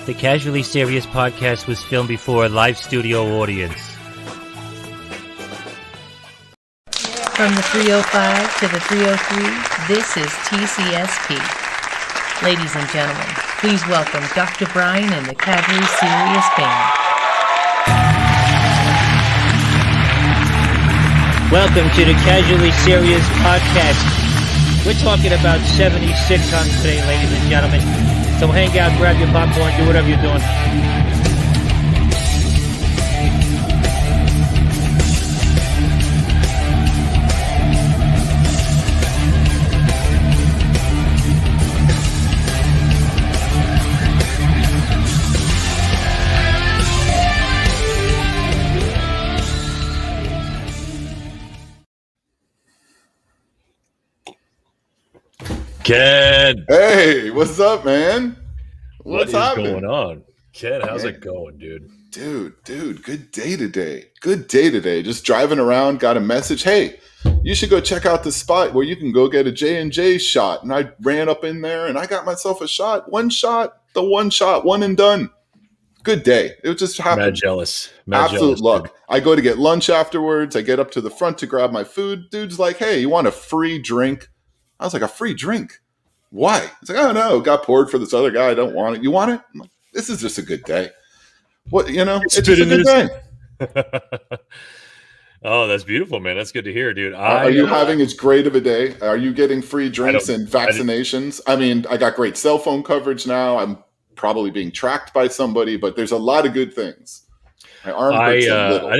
The Casually Serious podcast was filmed before a live studio audience. From the 305 to the 303, this is TCSP. Ladies and gentlemen, please welcome Dr. Brian and the Casually Serious Band. Welcome to the Casually Serious podcast. We're talking about 70s sitcoms today, ladies and gentlemen. So hang out, grab your popcorn, do whatever you're doing. Ken! Hey, what's up, man? What's going on? Ken, how's it going, dude? Dude, good day today. Just driving around, got a message. Hey, you should go check out the spot where you can go get a J&J shot. And I ran up in there and I got myself a shot. One shot, one and done. Good day. It just happened. Mad jealous. Absolute luck. Dude. I go to get lunch afterwards. I get up to the front to grab my food. Dude's like, hey, you want a free drink? I was like, a free drink? Why? It's like, oh no, got poured for this other guy. I don't want it. You want it? I'm like, this is just a good day. What, it's just a good day. Oh, that's beautiful, man. That's good to hear, dude. Are you having as great of a day? Are you getting free drinks and vaccinations? I mean, I got great cell phone coverage now. I'm probably being tracked by somebody, but there's a lot of good things. My arm hurts a little. I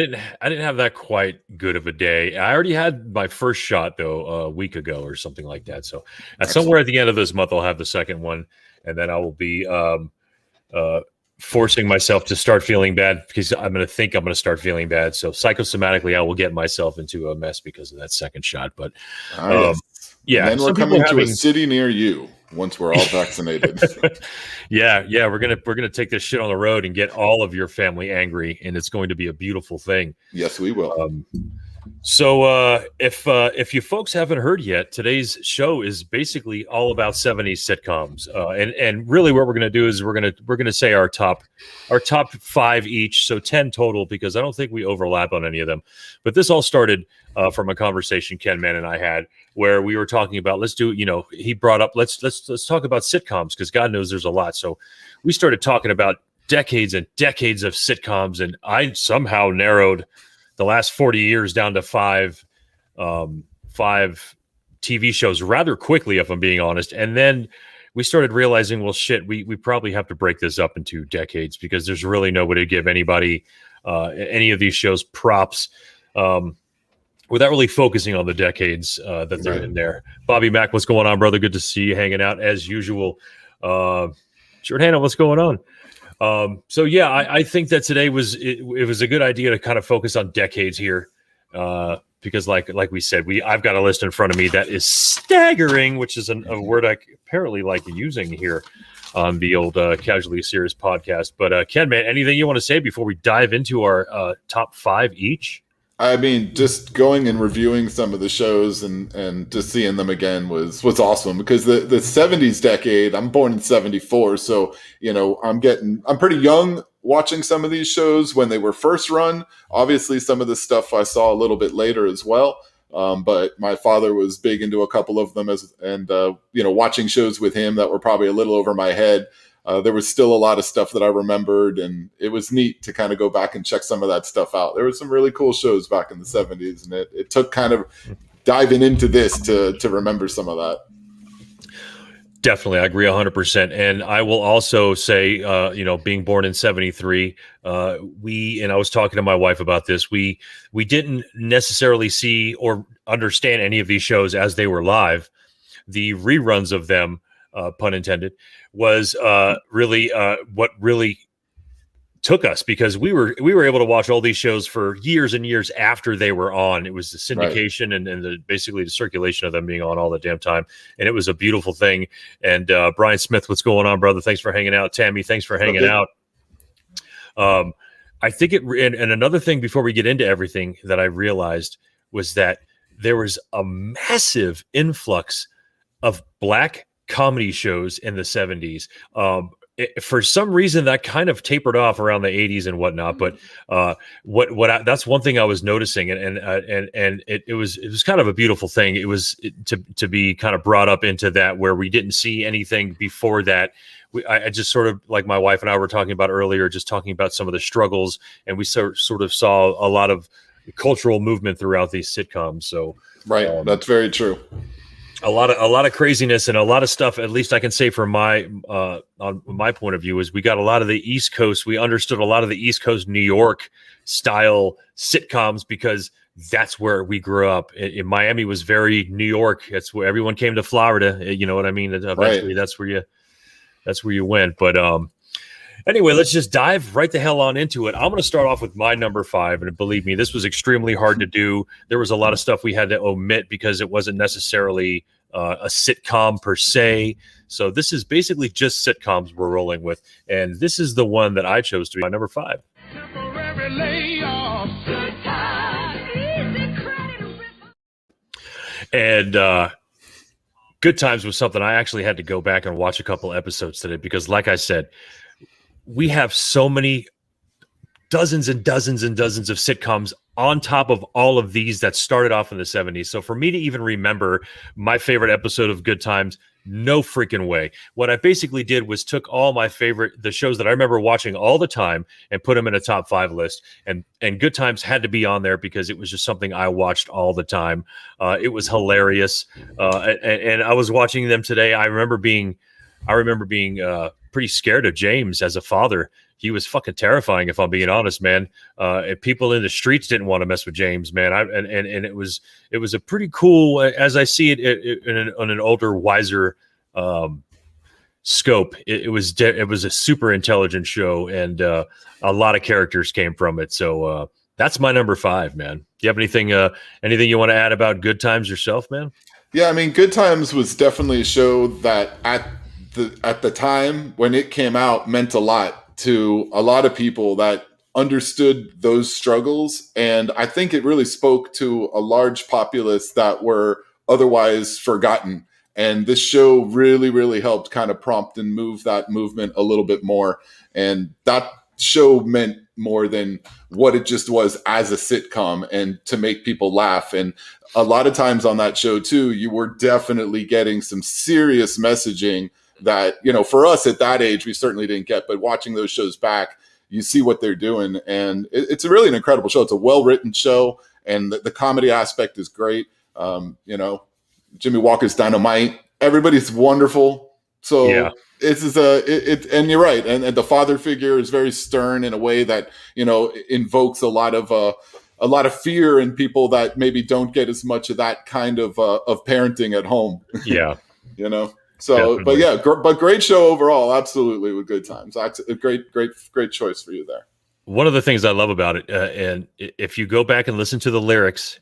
didn't have that quite good of a day. I already had my first shot though a week ago or something like that. So somewhere at the end of this month, I'll have the second one, and then I will be forcing myself to start feeling bad because I'm going to start feeling bad. So psychosomatically, I will get myself into a mess because of that second shot. But yeah, and then we're coming to a city near you once we're all vaccinated. yeah, we're gonna take this shit on the road and get all of your family angry, and it's going to be a beautiful thing. Yes, we will. So if you folks haven't heard yet, today's show is basically all about 70s sitcoms, and really what we're gonna do is we're gonna say our top 5 each, so 10 total, because I don't think we overlap on any of them. But this all started from a conversation KenMan and I had where we were talking about he brought up let's talk about sitcoms because God knows there's a lot. So we started talking about decades and decades of sitcoms, and I somehow narrowed the last 40 years down to five TV shows rather quickly, if I'm being honest. And then we started realizing, well, shit, we probably have to break this up into decades because there's really no way to give anybody any of these shows props without really focusing on the decades that they're in there. Bobby Mack, what's going on, brother? Good to see you hanging out as usual. Jordana, what's going on? So yeah, I think that today it was a good idea to kind of focus on decades here, because like we said, I've got a list in front of me that is staggering, which is a word I apparently like using here on the old Casually Serious podcast. But Ken, man, anything you want to say before we dive into our top 5 each? I mean, just going and reviewing some of the shows and just seeing them again was awesome because the 70s decade, I'm born in 74. So, I'm pretty young watching some of these shows when they were first run. Obviously, some of the stuff I saw a little bit later as well. But my father was big into a couple of them watching shows with him that were probably a little over my head. There was still a lot of stuff that I remembered, and it was neat to kind of go back and check some of that stuff out. There were some really cool shows back in the 70s, and it took kind of diving into this to remember some of that. Definitely. I agree 100%. And I will also say, being born in 73, and I was talking to my wife about this, we didn't necessarily see or understand any of these shows as they were live. The reruns of them, pun intended, was really what really took us, because we were able to watch all these shows for years and years after they were on. It was the syndication right. and basically the circulation of them being on all the damn time. And it was a beautiful thing. And Brian Smith, what's going on, brother? Thanks for hanging out. Tammy, thanks for hanging out. I think and another thing before we get into everything that I realized was that there was a massive influx of black comedy shows in the 70s. for some reason that kind of tapered off around the 80s and whatnot. But that's one thing I was noticing, and it was kind of a beautiful thing. It was to be kind of brought up into that, where we didn't see anything before that. I just sort of, like my wife and I were talking about earlier, just talking about some of the struggles, and we sort of saw a lot of cultural movement throughout these sitcoms. So right, that's very true. A lot of craziness and a lot of stuff. At least I can say from on my point of view, is we got a lot of the East Coast. We understood a lot of the East Coast New York style sitcoms, because that's where we grew up. In Miami was very New York. That's where everyone came to Florida. You know what I mean? Eventually, that's where you went. But anyway, let's just dive right the hell on into it. I'm going to start off with my number 5, and believe me, this was extremely hard to do. There was a lot of stuff we had to omit because it wasn't necessarily a sitcom per se. So this is basically just sitcoms we're rolling with, and this is the one that I chose to be my number 5. And Good Times was something I actually had to go back and watch a couple episodes today, because, like I said, we have so many dozens and dozens and dozens of sitcoms on top of all of these that started off in the 70s. So for me to even remember my favorite episode of Good Times, no freaking way. What I basically did was took all the shows that I remember watching all the time, and put them in a top 5 list. And Good Times had to be on there because it was just something I watched all the time. It was hilarious. And I was watching them today. I remember being pretty scared of James as a father. He was fucking terrifying, if I'm being honest, man. And people in the streets didn't want to mess with James, man. And it was a pretty cool, as I see it on an older, wiser scope. It was a super intelligent show, and a lot of characters came from it. So that's my number 5, man. Do you have anything you want to add about Good Times yourself, man? Yeah, I mean, Good Times was definitely a show that at the time when it came out meant a lot to a lot of people that understood those struggles. And I think it really spoke to a large populace that were otherwise forgotten. And this show really, really helped kind of prompt and move that movement a little bit more. And that show meant more than what it just was as a sitcom, and to make people laugh. And a lot of times on that show too, you were definitely getting some serious messaging that, for us at that age, we certainly didn't get, but watching those shows back, you see what they're doing. And it's really an incredible show. It's a well-written show, and the comedy aspect is great. Jimmy Walker's dynamite. Everybody's wonderful. So yeah. And you're right. And the father figure is very stern in a way that, invokes a lot of fear in people that maybe don't get as much of that kind of parenting at home. Yeah. So, definitely. but great show overall. Absolutely, with Good Times. A great choice for you there. One of the things I love about it, and if you go back and listen to the lyrics,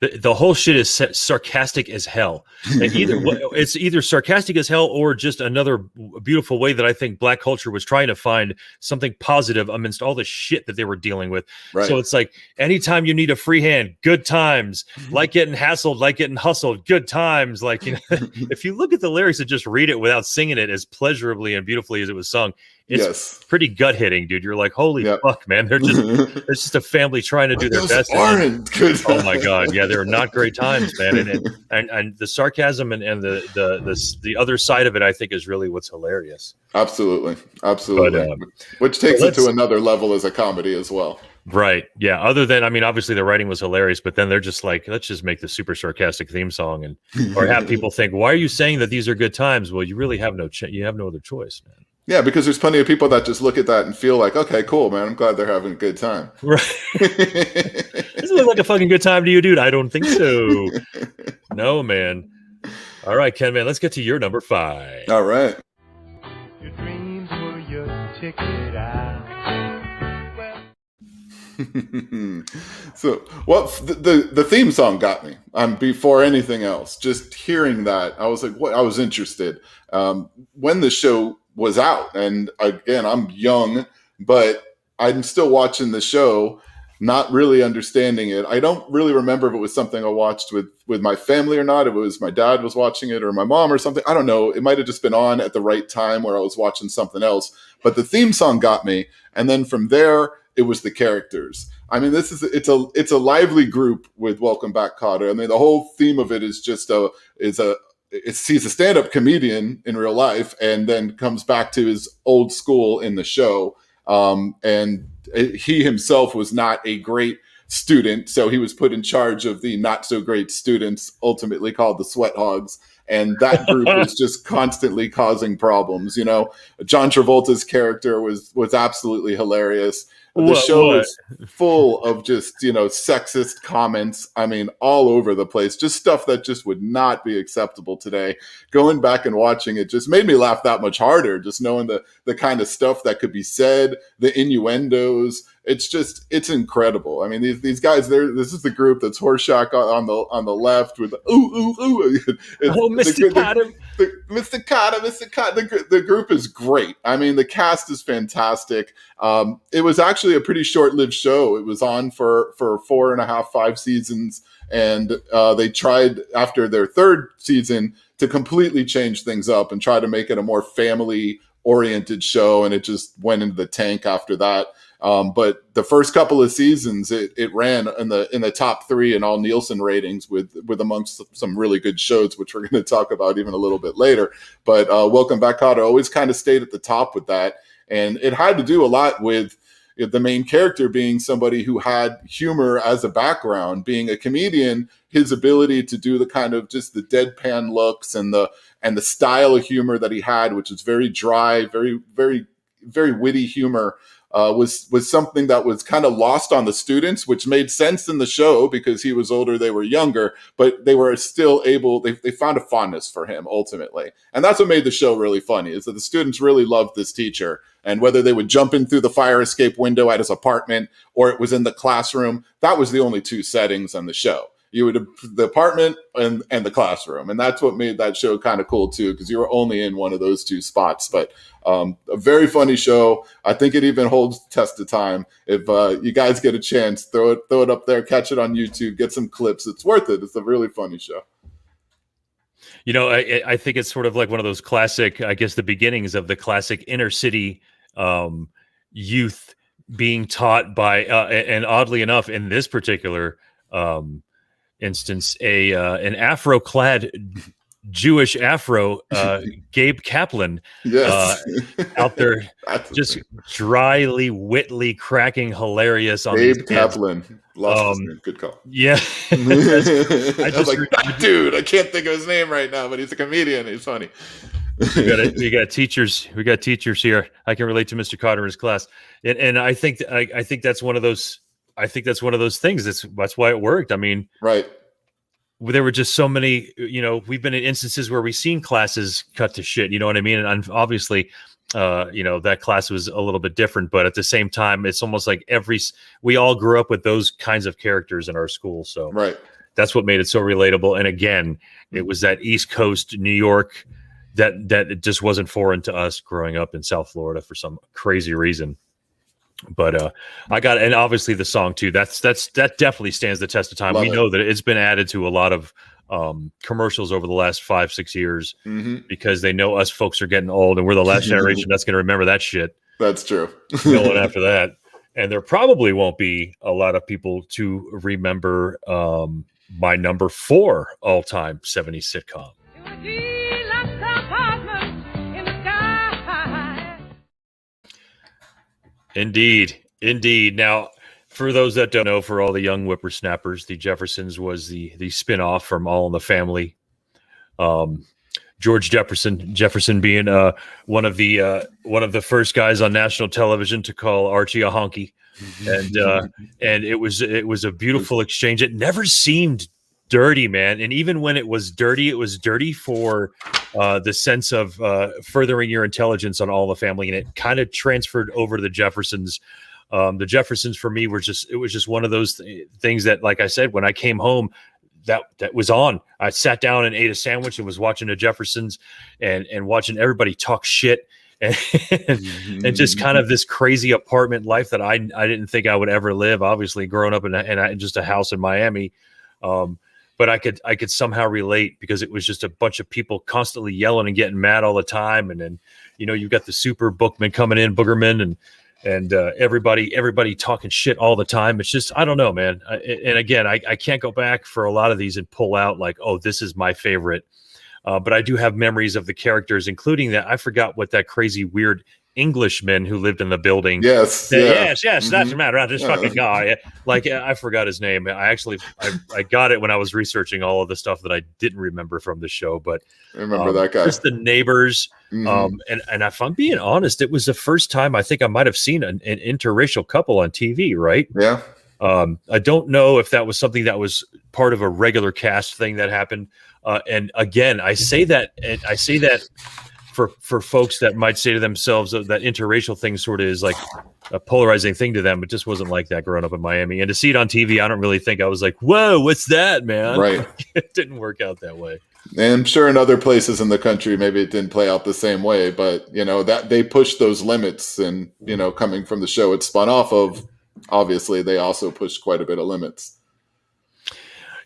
the whole shit is sarcastic as hell. And it's either sarcastic as hell, or just another beautiful way that I think Black culture was trying to find something positive amidst all the shit that they were dealing with. Right. So it's like, anytime you need a free hand, good times. Like getting hassled, like getting hustled, good times. Like, if you look at the lyrics and just read it without singing it as pleasurably and beautifully as it was sung, it's pretty gut hitting, dude. You're like, holy fuck, man. It's just a family trying to do their best. Oh my God. Yeah, they're not great times, man. And the sarcasm and the other side of it, I think, is really what's hilarious. Absolutely. But, which takes it to another level as a comedy as well. Right. Yeah. Other than, obviously the writing was hilarious, but then they're just like, let's just make the super sarcastic theme song, or have people think, why are you saying that these are good times? Well, you really have you have no other choice, man. Yeah, because there's plenty of people that just look at that and feel like, okay, cool, man. I'm glad they're having a good time. Right. Does it look like a fucking good time to you, dude? I don't think so. No, man. All right, KenMan, let's get to your number 5. All right. Your dreams were your ticket out. So, the theme song got me. Before anything else, just hearing that, I was like, what? I was interested. When the show was out, and again, I'm young, but I'm still watching the show, not really understanding it. I don't really remember if it was something I watched with my family or not. If it was my dad was watching it or my mom or something. I don't know. It might have just been on at the right time where I was watching something else. But the theme song got me. And then from there, it was the characters. I mean, it's a lively group with Welcome Back, Kotter. I mean, the whole theme of it is just he's a stand-up comedian in real life, and then comes back to his old school in the show. And he himself was not a great student, so he was put in charge of the not so great students, ultimately called the Sweat Hogs. And that group was just constantly causing problems. You know, John Travolta's character was absolutely hilarious. The show is full of just, you know, sexist comments. I mean, all over the place, just stuff that just would not be acceptable today. Going back and watching it just made me laugh that much harder, just knowing the kind of stuff that could be said, the innuendos. It's incredible. I mean, these guys, this is the group that's Horseshack on the left with ooh. Mr. Cotter. Mr. Cotter. The group is great. I mean, the cast is fantastic. It was actually a pretty short-lived show. It was on for 4.5, 5 seasons, and they tried after their third season to completely change things up and try to make it a more family-oriented show, and it just went into the tank after that. But the first couple of seasons, it ran in the top 3 in all Nielsen ratings with amongst some really good shows, which we're going to talk about even a little bit later. But Welcome Back, Kotter always kind of stayed at the top with that. And it had to do a lot with the main character being somebody who had humor as a background, being a comedian, his ability to do the kind of just the deadpan looks and the style of humor that he had, which is very dry, very, very, very witty humor. Was something that was kind of lost on the students, which made sense in the show because he was older, they were younger, but they were still able, they found a fondness for him ultimately. And that's what made the show really funny, is that the students really loved this teacher. And whether they would jump in through the fire escape window at his apartment or it was in the classroom, that was the only 2 settings on the show. You would the apartment and the classroom. And that's what made that show kind of cool too, because you were only in one of those 2 spots. But a very funny show. I think it even holds test of time. If you guys get a chance, throw it up there, catch it on YouTube, get some clips. It's worth it. It's a really funny show. You know, I think it's sort of like one of those classic, I guess, the beginnings of the classic inner city youth being taught by, and oddly enough, in this particular instance, an Afro-clad Jewish Afro, Gabe Kaplan, yes. out there just dryly, witly, cracking hilarious on Gabe these Kaplan. Lost his name. Good call. Yeah. I was like, dude, I can't think of his name right now, but he's a comedian. He's funny. we got teachers. We got teachers here. I can relate to Mr. Cotter in his class, and I think that's one of those. I think that's one of those things. That's why it worked. I mean, right. There were just so many, you know, we've been in instances where we've seen classes cut to shit, you know what I mean? And obviously, you know, that class was a little bit different, but at the same time, it's almost like we all grew up with those kinds of characters in our school. So right. That's what made it so relatable. And again, it was that East Coast New York that it just wasn't foreign to us growing up in South Florida for some crazy reason. But and obviously the song too, that definitely stands the test of time. We know that it's been added to a lot of commercials over the last 5-6 years because they know us folks are getting old and we're the last generation that's going to remember that shit. That's true. Going after that. And there probably won't be a lot of people to remember my number 4 all-time 70s sitcom. Indeed. Now, for those that don't know, for all the young whippersnappers, the Jeffersons was the spin-off from All in the Family. George Jefferson being one of the first guys on national television to call Archie a honky, and it was a beautiful exchange. It never seemed dirty, man. And even when it was dirty for the sense of furthering your intelligence on All the Family, and it kind of transferred over to the Jeffersons. The Jeffersons for me it was just one of those things that, like I said, when I came home, that was on. I sat down and ate a sandwich and was watching the Jeffersons and watching everybody talk shit and just kind of this crazy apartment life that I didn't think I would ever live. Obviously, growing up in just a house in Miami, but I could somehow relate because it was just a bunch of people constantly yelling and getting mad all the time, and then you've got the super bookman coming in, Boogerman, and everybody talking shit all the time. It's just, I don't know, man. And again, I can't go back for a lot of these and pull out like, oh, this is my favorite. But I do have memories of the characters, including that. I forgot what that crazy, weird Englishman who lived in the building. Yes. Yes. That's the matter. This fucking guy. Like, I forgot his name. I got it when I was researching all of the stuff that I didn't remember from the show. But I remember that guy. Just the neighbors. And if I'm being honest, it was the first time I think I might have seen an interracial couple on TV, right? Yeah. I don't know if that was something that was part of a regular cast thing that happened. And again, I say that for folks that might say to themselves that interracial thing sort of is like a polarizing thing to them. It just wasn't like that growing up in Miami. And to see it on TV, I don't really think I was like, whoa, what's that, man? Right. It didn't work out that way. And I'm sure in other places in the country, maybe it didn't play out the same way, but that they pushed those limits, and coming from the show it spun off of, obviously they also pushed quite a bit of limits.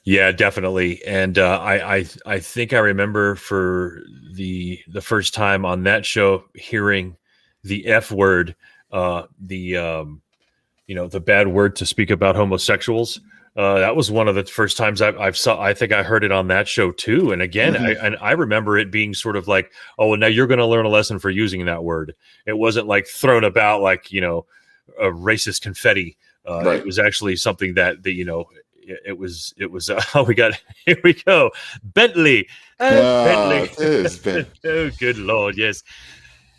Yeah, definitely. And I think I remember for the first time on that show hearing the F word, the bad word to speak about homosexuals. That was one of the first times I think I heard it on that show too. And again, I remember it being sort of like, oh, well, now you're going to learn a lesson for using that word. It wasn't like thrown about like, a racist confetti. Right. It was actually something that it was here we go. Bentley. Bentley. Oh, good Lord. Yes.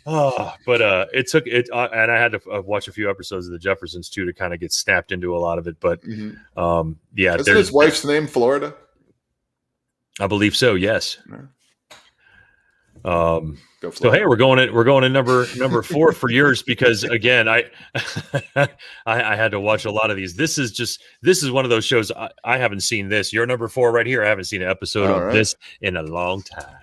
Oh, but it took it, and I had to watch a few episodes of the Jeffersons too to kind of get snapped into a lot of it. But yeah, isn't his wife's name Florida? I believe so. Yes. So hey, we're going in number 4 for yours because again, I had to watch a lot of these. This is one of those shows I haven't seen this. Your number 4 right here. I haven't seen an episode of this in a long time.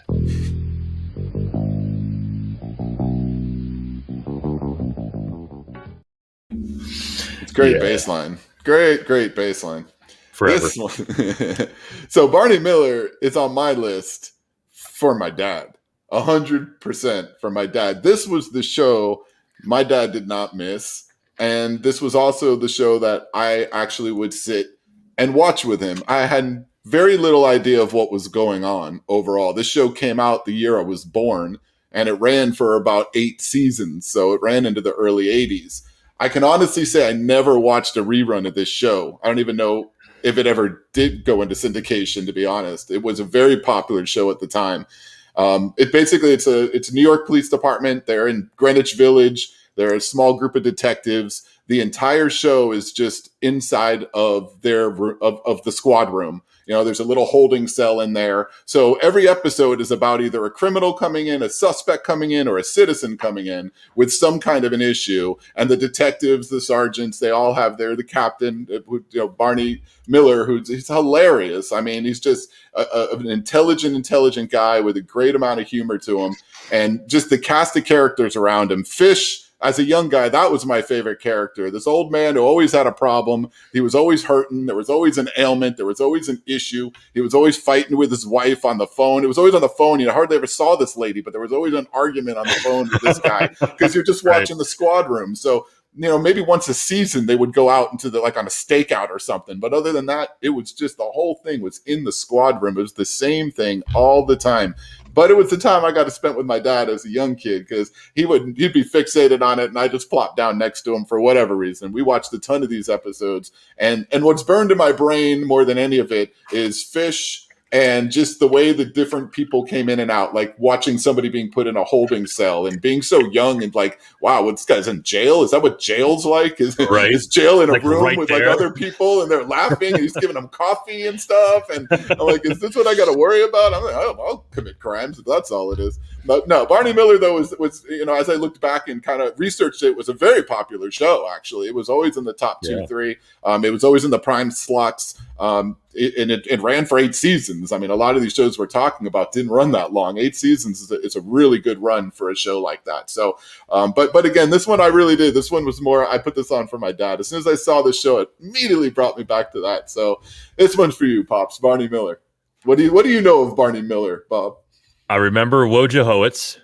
It's great baseline. Great baseline. Forever. So Barney Miller is on my list for my dad. 100% for my dad. This was the show my dad did not miss. And this was also the show that I actually would sit and watch with him. I had very little idea of what was going on overall. This show came out the year I was born, and it ran for about 8 seasons. So it ran into the early 80s. I can honestly say I never watched a rerun of this show. I don't even know if it ever did go into syndication, to be honest. It was a very popular show at the time. It's a New York Police Department. They're in Greenwich Village. They're a small group of detectives. The entire show is just inside of of the squad room. There's a little holding cell in there. So every episode is about either a criminal coming in, a suspect coming in, or a citizen coming in with some kind of an issue. And the detectives, the sergeants, they all have the captain, Barney Miller, he's hilarious. I mean, he's just an intelligent guy with a great amount of humor to him. And just the cast of characters around him. Fish, as a young guy, that was my favorite character. This old man who always had a problem. He was always hurting. There was always an ailment. There was always an issue. He was always fighting with his wife on the phone. It was always on the phone. You hardly ever saw this lady, but there was always an argument on the phone with this guy because you're just watching the squad room. So, maybe once a season they would go out into on a stakeout or something. But other than that, it was just the whole thing was in the squad room. It was the same thing all the time. But it was the time I got to spend with my dad as a young kid because he'd be fixated on it, and I just plopped down next to him for whatever reason. We watched a ton of these episodes, and what's burned in my brain more than any of it is Fish and just the way the different people came in and out, like watching somebody being put in a holding cell and being so young and like, wow, this guy's in jail? Is that what jail's like? Is jail in a room with there? Other people and they're laughing and he's giving them coffee and stuff? And I'm like, is this what I got to worry about? I'm like, I'll commit crimes if that's all it is. But no, Barney Miller, though, was as I looked back and kind of researched it, was a very popular show, actually. It was always in the top 2, 3. It was always in the prime slots. it ran for 8 seasons. I mean, a lot of these shows we're talking about didn't run that long. 8 seasons is a really good run for a show like that. So, but again, this one I really did. This one was more, I put this on for my dad. As soon as I saw this show, it immediately brought me back to that. So this one's for you, Pops. Barney Miller. What do you know of Barney Miller, Bob? I remember Wojciechowicz,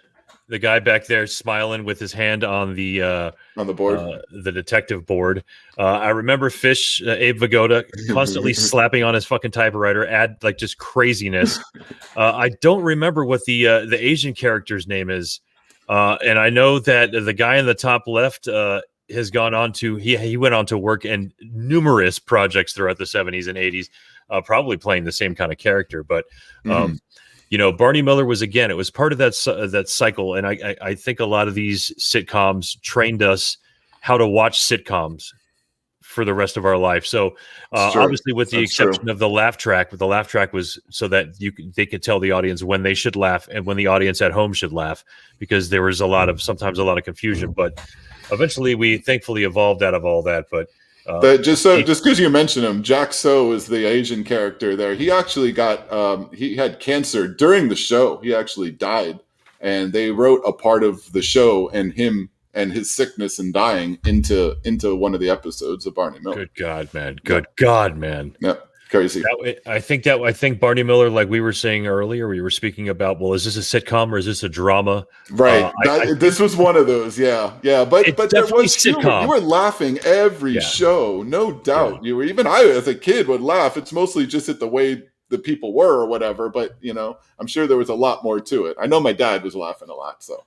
the guy back there smiling with his hand on the board, the detective board. I remember Fish, Abe Vigoda, constantly slapping on his fucking typewriter, like just craziness. I don't remember what the Asian character's name is, and I know that the guy in the top left has gone on to he went on to work in numerous projects throughout the 70s and 80s, probably playing the same kind of character, but. Barney Miller was, again, it was part of that cycle. And I think a lot of these sitcoms trained us how to watch sitcoms for the rest of our life. So obviously with the exception of the laugh track, but the laugh track was so that they could tell the audience when they should laugh and when the audience at home should laugh, because there was sometimes a lot of confusion, but eventually we thankfully evolved out of all that. But just because you mentioned him, Jack So is the Asian character there. He actually he had cancer during the show. He actually died, and they wrote a part of the show and him and his sickness and dying into one of the episodes of Barney Miller. Good God, man! Good God, man! Yep. Crazy. I think Barney Miller, like we were saying earlier, we were speaking about, well, is this a sitcom or is this a drama? Right. This was one of those. Yeah. But there was sitcom. You were laughing every show, no doubt. Yeah. I as a kid would laugh. It's mostly just at the way the people were or whatever. But I'm sure there was a lot more to it. I know my dad was laughing a lot. So.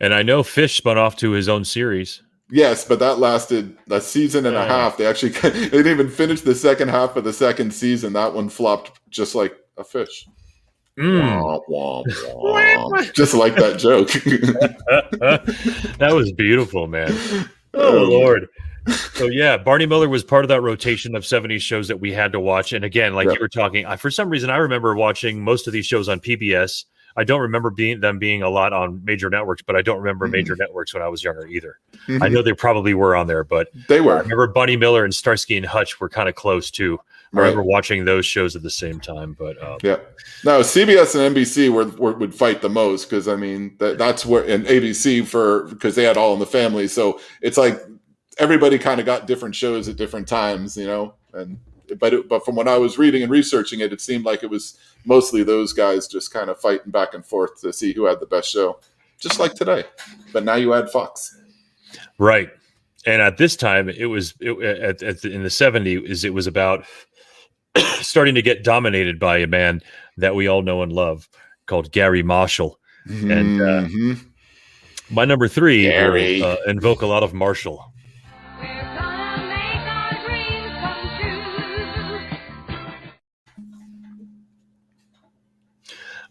And I know Fish spun off to his own series. Yes, but that lasted a season and a half. They didn't even finish the second half of the second season. That one flopped just like a fish. Wah, wah, wah. Just like that joke. That was beautiful, man. Oh, Lord. So, yeah, Barney Miller was part of that rotation of 70s shows that we had to watch. And again, like you were talking, for some reason, I remember watching most of these shows on PBS. I don't remember them being a lot on major networks, but I don't remember major networks when I was younger either. I know they probably were on there, but they were. I remember Barney Miller and Starsky and Hutch were kind of close too. I remember watching those shows at the same time, but no, CBS and NBC would fight the most because I mean that's where, and ABC because they had All in the Family, so it's like everybody kind of got different shows at different times, and. But from what I was reading and researching it seemed like it was mostly those guys just kind of fighting back and forth to see who had the best show, just like today. But now you add Fox, right? And at this time, in the 70s, it was about starting to get dominated by a man that we all know and love called Gary Marshall. And my number 3 will invoke a lot of Marshall.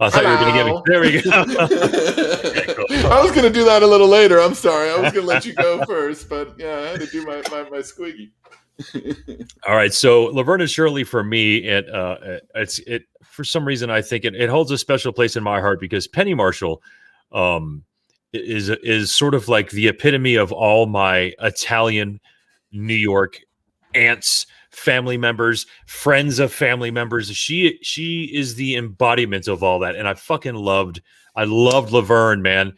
I thought you were going to get me. There we go. I was going to do that a little later. I'm sorry. I was going to let you go first, but yeah, I had to do my squiggy. All right. So Laverne and Shirley for me, it for some reason I think it holds a special place in my heart because Penny Marshall is sort of like the epitome of all my Italian New York aunts, family members, friends of family members. She is the embodiment of all that, and I loved Laverne, man.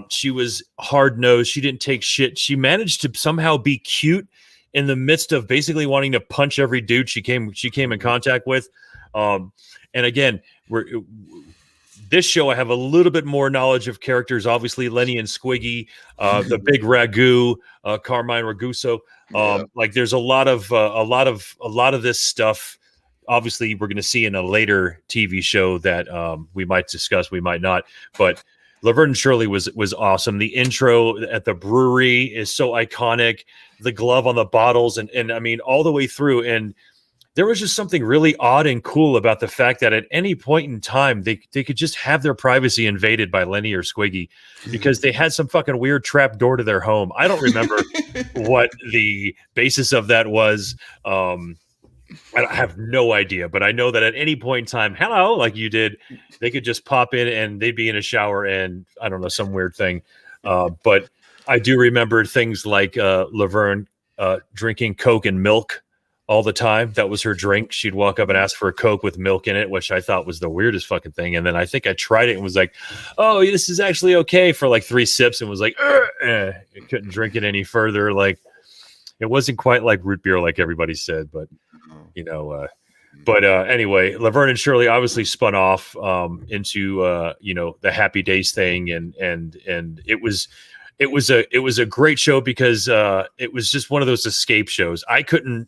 She was hard nosed. She didn't take shit. She managed to somehow be cute in the midst of basically wanting to punch every dude she came in contact with. And again, this show, I have a little bit more knowledge of characters. Obviously, Lenny and Squiggy, the Big Ragu, Carmine Raguso. Like there's a lot of this stuff. Obviously, we're going to see in a later TV show that we might discuss, we might not. But Laverne and Shirley was awesome. The intro at the brewery is so iconic. The glove on the bottles, and I mean all the way through. And there was just something really odd and cool about the fact that at any point in time, they could just have their privacy invaded by Lenny or Squiggy because they had some fucking weird trap door to their home. I don't remember what the basis of that was. I have no idea, but I know that at any point in time, hello, like you did, they could just pop in and they'd be in a shower and I don't know, some weird thing. But I do remember things like Laverne drinking Coke and milk all the time. That was her drink. She'd walk up and ask for a Coke with milk in it, which I thought was the weirdest fucking thing. And then I think I tried it and was like, oh, this is actually okay for like 3 sips, and was like, I couldn't drink it any further. Like, it wasn't quite like root beer, like everybody said, but anyway, Laverne and Shirley obviously spun off into the Happy Days thing, and it was a great show because it was just one of those escape shows. I couldn't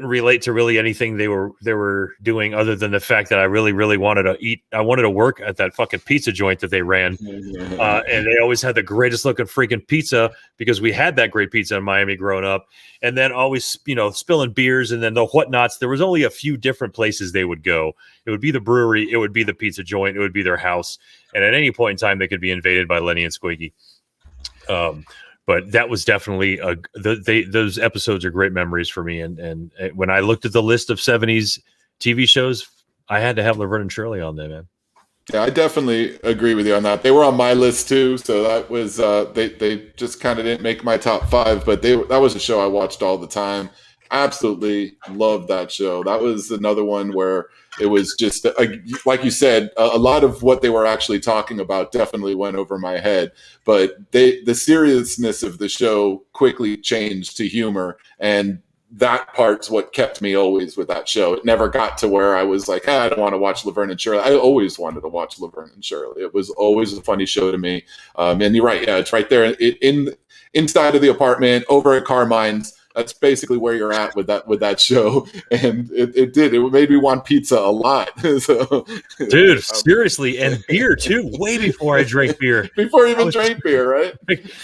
relate to really anything they were doing other than the fact that I really wanted to eat. I wanted to work at that fucking pizza joint that they ran, and they always had the greatest looking freaking pizza because we had that great pizza in Miami growing up. And then always spilling beers, and then the whatnots. There was only a few different places they would go. It would be the brewery, it would be the pizza joint, it would be their house, and at any point in time they could be invaded by Lenny and Squeaky. But that was definitely those episodes are great memories for me. And when I looked at the list of 70s TV shows, I had to have Laverne and Shirley on there, man. Yeah, I definitely agree with you on that. They were on my list too, so that was they just kind of didn't make my top 5, but that was a show I watched all the time. Absolutely loved that show. That was another one where it was just like you said, a lot of what they were actually talking about definitely went over my head, but the seriousness of the show quickly changed to humor, and that part's what kept me always with that show. It never got to where I was like, I don't want to watch Laverne and Shirley. I always wanted to watch Laverne and Shirley. It was always a funny show to me. And you're right. Yeah, it's right there inside of the apartment over at Carmine's. That's basically where you're at with that show, and it made me want pizza a lot. So, dude, seriously, and beer too. Way before I drank beer, before I even drank beer, right?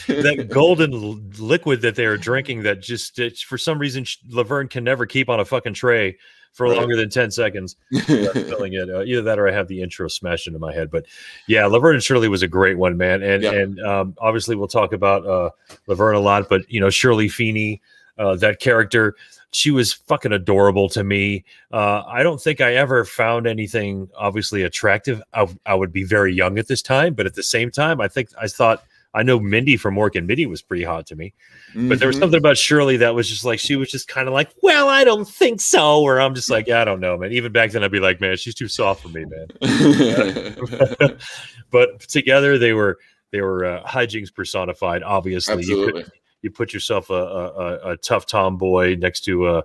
That golden liquid that they were drinking, that just for some reason Laverne can never keep on a fucking tray for longer than 10 seconds. Filling it, either that or I have the intro smashed into my head. But yeah, Laverne and Shirley was a great one, man. And obviously we'll talk about Laverne a lot, but Shirley Feeney. That character, she was fucking adorable to me. I don't think I ever found anything obviously attractive. I would be very young at this time, but at the same time, I know Mindy from Mork and Mindy was pretty hot to me. But there was something about Shirley that was just like, she was just kind of like, well, I don't think so. Or I'm just like, I don't know, man. Even back then I'd be like, man, she's too soft for me, man. But together they were hijinks personified, obviously. Absolutely. You put yourself a tough tomboy next to a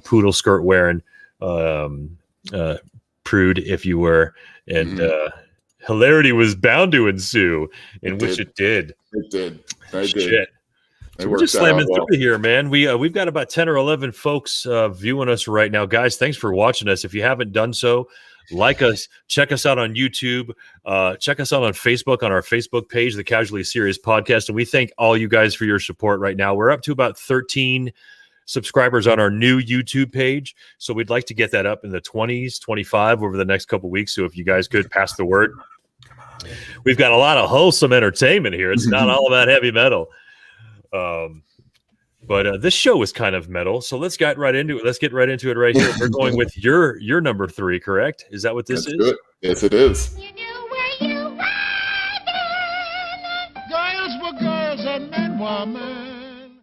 poodle skirt wearing prude, if you were, and hilarity was bound to ensue, which it did. It did. Shit. So we're just slamming through here, man. We've got about 10 or 11 folks viewing us right now, guys. Thanks for watching us. If you haven't done so, like us, check us out on YouTube, check us out on Facebook, on our Facebook page, the Casually Serious Podcast. And we thank all you guys for your support right now. We're up to about 13 subscribers on our new YouTube page. So we'd like to get that up in the 20s, 25 over the next couple of weeks. So if you guys could pass the word. We've got a lot of wholesome entertainment here. It's not all about heavy metal. But this show is kind of metal, so let's get right into it. Let's get right into it right here. We're going with your number 3, correct? Is that what this is? Good. Yes, it is. You knew where you were. Girls were girls and men were men.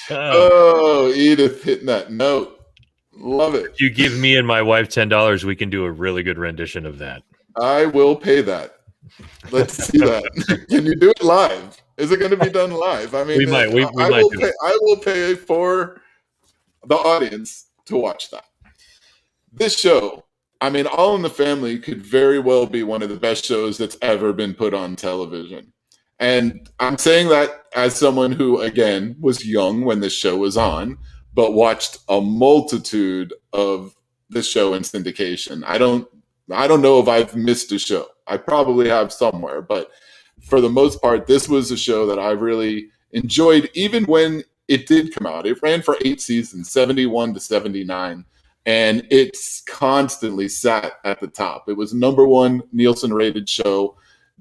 Oh, Edith hitting that note. Love it. If you give me and my wife $10, we can do a really good rendition of that. I will pay that. Let's see that. Can you do it live? Is it going to be done live? I mean, we might. I will pay for the audience to watch that. This show, I mean, All in the Family could very well be one of the best shows that's ever been put on television. And I'm saying that as someone who, again, was young when this show was on, but watched a multitude of this show in syndication. I don't know if I've missed a show. I probably have somewhere, but for the most part, this was a show that I really enjoyed, even when it did come out. It ran for 8 seasons, 71 to 79, and it's constantly sat at the top. It was #1 Nielsen-rated show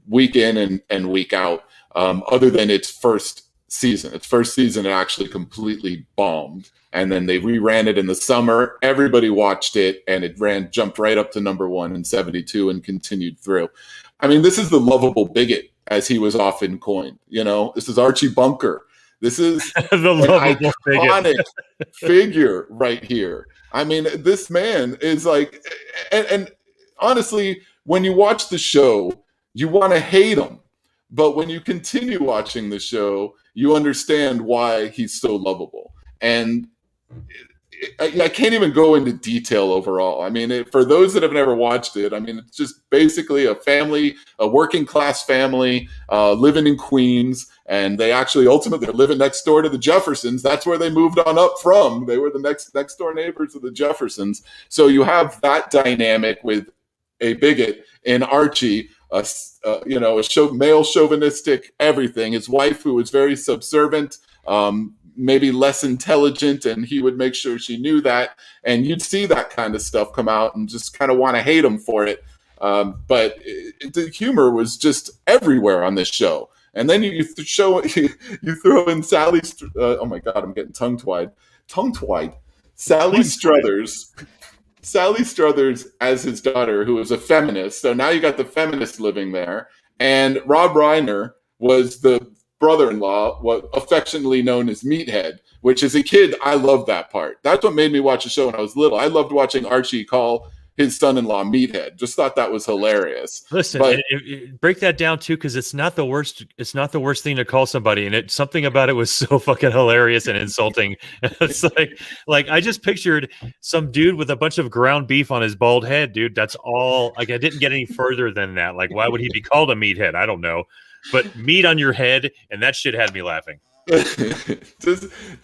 week in and week out, other than its first season. Its first season, it actually completely bombed, and then they reran it in the summer. Everybody watched it, and it jumped right up to #1 in 72 and continued through. I mean, this is the lovable bigot, as he was often coined. This is Archie Bunker. This is The an lovable iconic figure right here. I mean, this man is like, and honestly, when you watch the show, you want to hate him. But when you continue watching the show, you understand why he's so lovable. And I can't even go into detail overall. I mean, for those that have never watched it, I mean, it's just basically a family, a working class family living in Queens. And they actually ultimately they're living next door to the Jeffersons. That's where they moved on up from. They were the next door neighbors of the Jeffersons. So you have that dynamic with a bigot in Archie, male chauvinistic everything. His wife, who was very subservient, maybe less intelligent, and he would make sure she knew that. And you'd see that kind of stuff come out and just kind of want to hate him for it. But the humor was just everywhere on this show. And then you throw in Sally's. Oh my God, I'm getting tongue-tied. Sally Struthers as his daughter, who was a feminist. So now you got the feminist living there. And Rob Reiner was the brother-in-law, what affectionately known as Meathead, which as a kid, I loved that part. That's what made me watch the show when I was little. I loved watching Archie call his son-in-law Meathead. Just thought that was hilarious. Listen, but break that down too, because it's not the worst. It's not the worst thing to call somebody, and something about it was so fucking hilarious and insulting. It's like I just pictured some dude with a bunch of ground beef on his bald head, dude. That's all. Like I didn't get any further than that. Like why would he be called a meathead? I don't know, but meat on your head, and that shit had me laughing.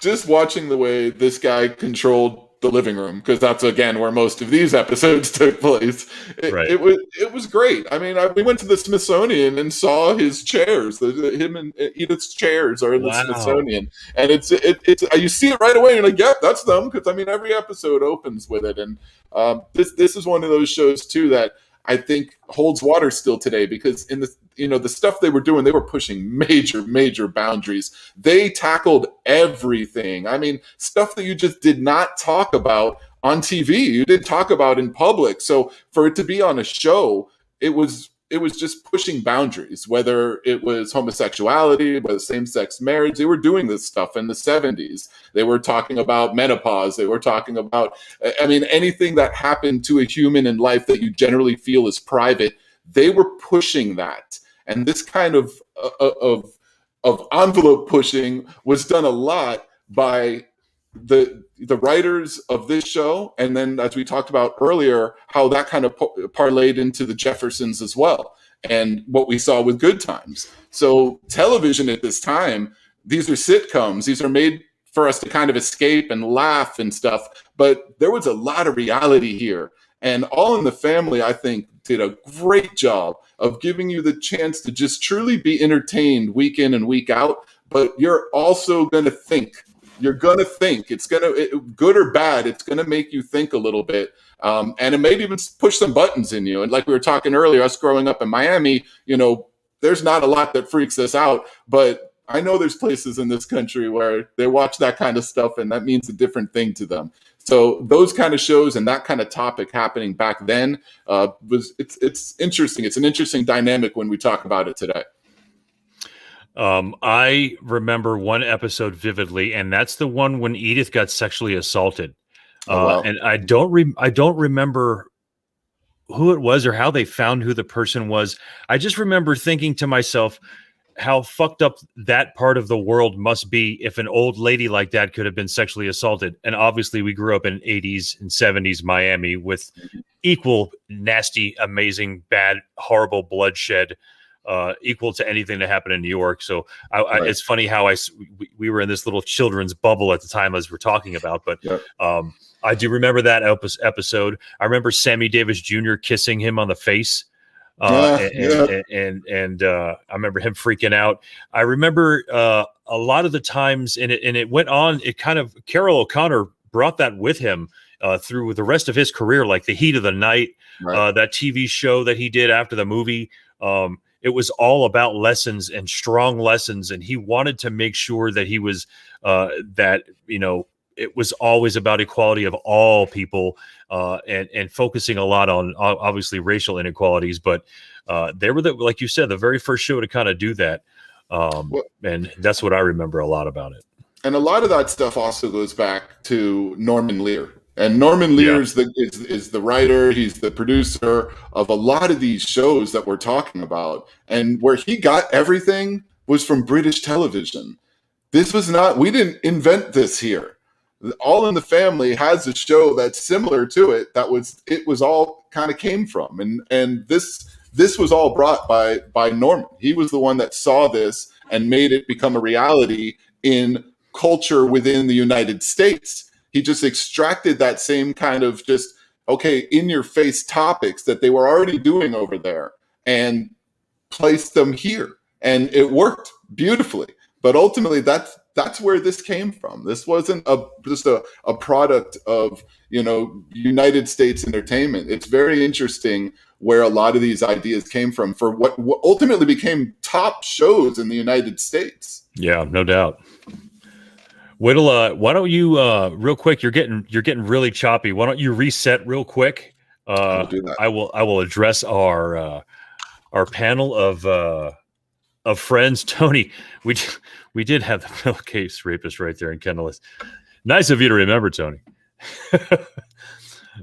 just watching the way this guy controlled the living room, because that's again where most of these episodes took place. It was great. I mean, we went to the Smithsonian and saw his chairs. Him and Edith's chairs are in the Smithsonian, and it's you see it right away. And you're like, yep, that's them. Because I mean, every episode opens with it, and this is one of those shows too that I think holds water still today, because in the stuff they were doing, they were pushing major boundaries. They tackled everything. I mean, stuff that you just did not talk about on TV, you didn't talk about in public. So for it to be on a show, it was just pushing boundaries, whether it was homosexuality, whether same-sex marriage. They were doing this stuff in the 70s. They were talking about menopause. They were talking about, I mean, anything that happened to a human in life that you generally feel is private. They were pushing that. And this kind of envelope pushing was done a lot by the writers of this show, and then as we talked about earlier, how that kind of parlayed into the Jeffersons as well, and what we saw with Good Times. So television at this time, these are sitcoms. These are made for us to kind of escape and laugh and stuff, but there was a lot of reality here. And All in the Family, I think, did a great job of giving you the chance to just truly be entertained week in and week out, but you're also going to think. You're going to think. It's going to, good or bad, it's going to make you think a little bit. And it may even push some buttons in you. And like we were talking earlier, us growing up in Miami, there's not a lot that freaks us out. But I know there's places in this country where they watch that kind of stuff, and that means a different thing to them. So those kind of shows and that kind of topic happening back then, it's interesting. It's an interesting dynamic when we talk about it today. I remember one episode vividly, and that's the one when Edith got sexually assaulted. Wow. And I don't remember who it was or how they found who the person was. I just remember thinking to myself, how fucked up that part of the world must be if an old lady like that could have been sexually assaulted. And obviously we grew up in 80s and 70s Miami with equal nasty, amazing, bad, horrible bloodshed, equal to anything that happened in New York. So it's funny how we were in this little children's bubble at the time as we're talking about, but I do remember that episode. I remember Sammy Davis Jr. kissing him on the face. And I remember him freaking out. I remember a lot of the times, and it went on. It kind of, Carol O'Connor brought that with him through the rest of his career, like The Heat of the Night, that TV show that he did after the movie. It was all about lessons and strong lessons, and he wanted to make sure that he was it was always about equality of all people, and focusing a lot on obviously racial inequalities. But they were like you said, the very first show to kind of do that. And that's what I remember a lot about it. And a lot of that stuff also goes back to Norman Lear. And Norman Lear is the writer, he's the producer of a lot of these shows that we're talking about. And where he got everything was from British television. This was not, we didn't invent this here. All in the Family has a show that's similar to it. It was all kind of came from. And this was all brought by Norman. He was the one that saw this and made it become a reality in culture within the United States. He just extracted that same kind of just, okay, in your face topics that they were already doing over there and placed them here. And it worked beautifully. But ultimately, that's where this came from. This wasn't just a product of, United States entertainment. It's very interesting where a lot of these ideas came from for what ultimately became top shows in the United States. Yeah, no doubt. Whittle, why don't you real quick? You're getting really choppy. Why don't you reset real quick? I'll do that. I will address our panel of friends. Tony, we did have the pillowcase rapist right there in Kendall. Nice of you to remember, Tony.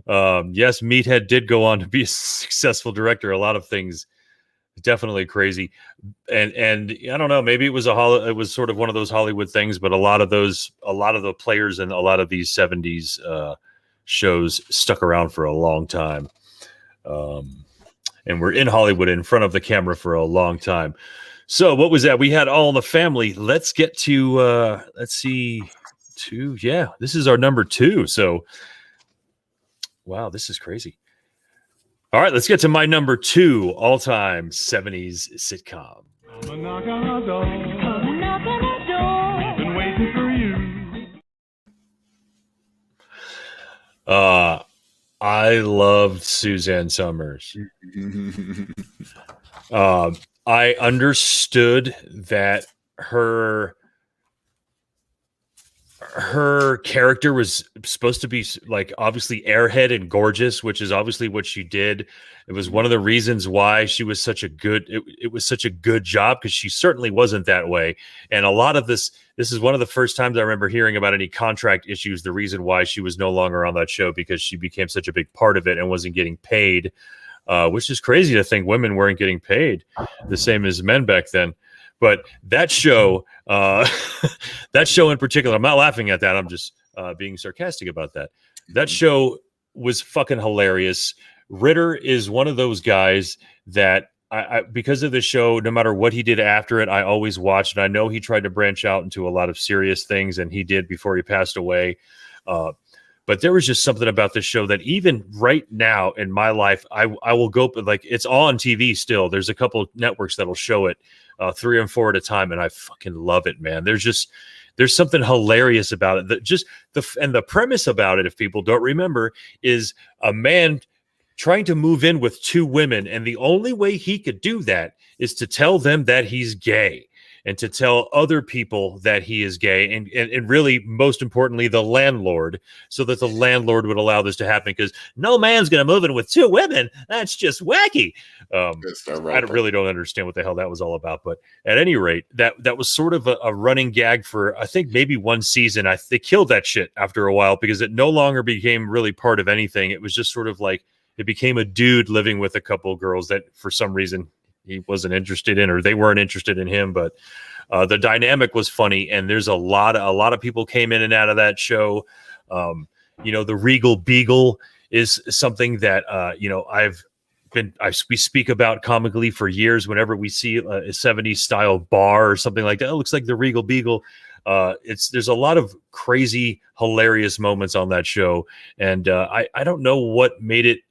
Yes, Meathead did go on to be a successful director. A lot of things. Definitely crazy, and I don't know. Maybe it was sort of one of those Hollywood things, but a lot of the players in a lot of these 70s shows stuck around for a long time, and we're in Hollywood in front of the camera for a long time. So what was that? We had All in the Family. Let's get to let's see, 2. Yeah, this is our number 2. So wow, this is crazy. All right, let's get to my number 2 all-time 70s sitcom. Come knock on our door. Come knock on our door. Been waiting for you. I loved Suzanne Summers. I understood that her character was supposed to be like obviously airhead and gorgeous, which is obviously what she did. It was one of the reasons why she was such a good, it was such a good job, because she certainly wasn't that way. And a lot of this is one of the first times I remember hearing about any contract issues, the reason why she was no longer on that show, because she became such a big part of it and wasn't getting paid, which is crazy to think women weren't getting paid the same as men back then. But that show, that show in particular, I'm not laughing at that. I'm just being sarcastic about that. That show was fucking hilarious. Ritter is one of those guys that I because of the show, no matter what he did after it, I always watched. And I know he tried to branch out into a lot of serious things, and he did before he passed away. But there was just something about this show that even right now in my life, I will go, like, it's on TV still. There's a couple of networks that'll show it 3 and 4 at a time, and I fucking love it, man. There's something hilarious about it. The premise about it, if people don't remember, is a man trying to move in with 2 women, and the only way he could do that is to tell them that he's gay, and to tell other people that he is gay, and really, most importantly, the landlord, so that the landlord would allow this to happen, because no man's going to move in with 2 women. That's just wacky. I really don't understand what the hell that was all about. But at any rate, that was sort of a running gag for, I think, maybe one season. They killed that shit after a while, because it no longer became really part of anything. It was just sort of like, it became a dude living with a couple of girls that for some reason he wasn't interested in, or they weren't interested in him. But the dynamic was funny, and there's a lot of people came in and out of that show. The Regal Beagle is something that we speak about comically for years. Whenever we see a 70s style bar or something like that, it looks like the Regal Beagle. There's a lot of crazy, hilarious moments on that show, and I don't know what made it.